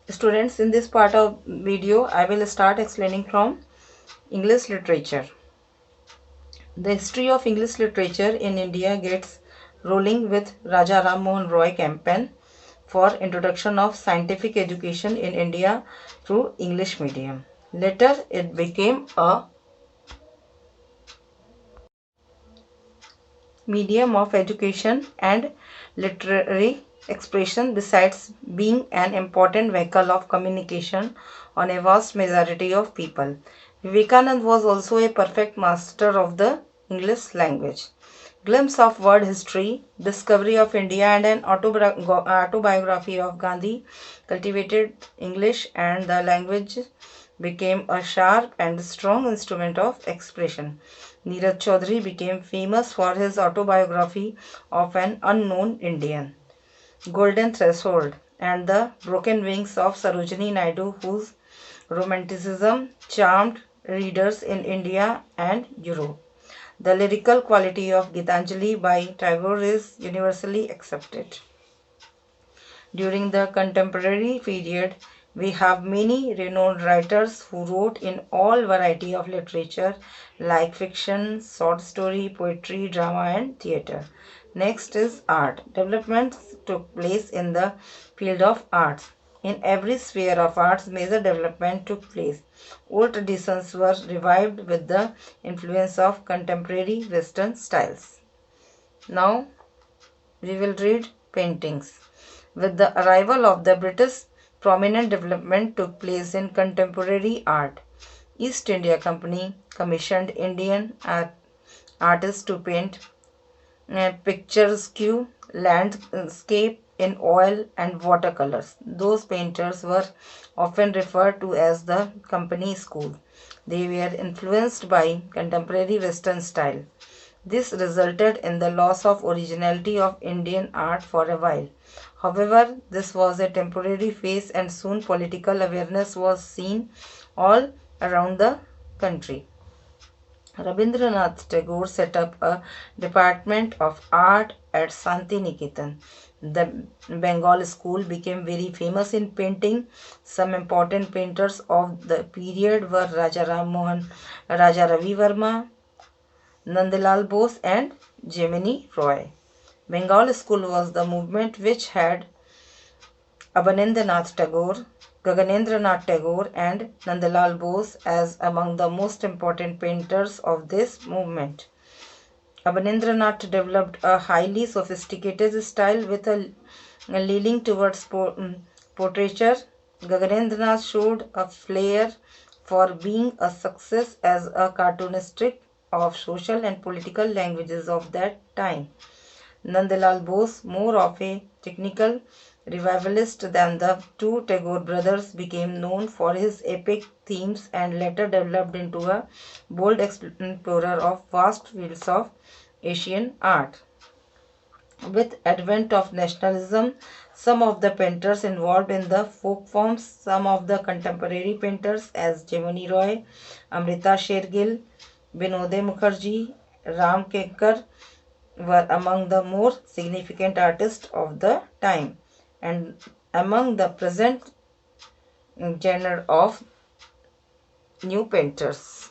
Students, in this part of video, I will start explaining from English literature. The history of English literature in India gets rolling with Raja Ram Mohan Roy campaign for introduction of scientific education in India through English medium. Later, it became a medium of education and literary expression besides being an important vehicle of communication on a vast majority of people. Vivekanand was also a perfect master of the English language. Glimpse of world history, discovery of India and an autobiography of Gandhi cultivated English and the language became a sharp and strong instrument of expression. Neeraj Chaudhary became famous for his autobiography of an unknown Indian, Golden Threshold, and the Broken Wings of Sarojini Naidu, whose romanticism charmed readers in India and Europe. The lyrical quality of Gitanjali by Tagore is universally accepted. During the contemporary period, we have many renowned writers who wrote in all variety of literature like fiction, short story, poetry, drama and theatre. Next is art. Developments took place in the field of arts. In every sphere of arts, major development took place. Old traditions were revived with the influence of contemporary Western styles. Now we will read paintings. With the arrival of the British, prominent development took place in contemporary art. East India Company commissioned Indian artists to paint picturesque landscape in oil and watercolors. Those painters were often referred to as the company school. They were influenced by contemporary Western style. This resulted in the loss of originality of Indian art for a while. However, this was a temporary phase and soon political awareness was seen all around the country. Rabindranath Tagore set up a department of art at Santiniketan. The Bengal school became very famous in painting. Some important painters of the period were Raja Ram Mohan, Raja Ravi Verma, Nandalal Bose and Gemini Roy. Bengal School was the movement which had Abanindranath Tagore, Gaganendranath Tagore and Nandalal Bose as among the most important painters of this movement. Abanindranath developed a highly sophisticated style with a leaning towards portraiture. Gaganendranath showed a flair for being a success as a cartoonist of social and political languages of that time. Nandalal Bose, more of a technical revivalist than the two Tagore brothers, became known for his epic themes and later developed into a bold explorer of vast fields of Asian art. With advent of nationalism, some of the painters involved in the folk forms, some of the contemporary painters as Gemini Roy, Amrita Shergill, Binode Mukherjee, Ram Kenkar were among the more significant artists of the time and among the present genre of new painters.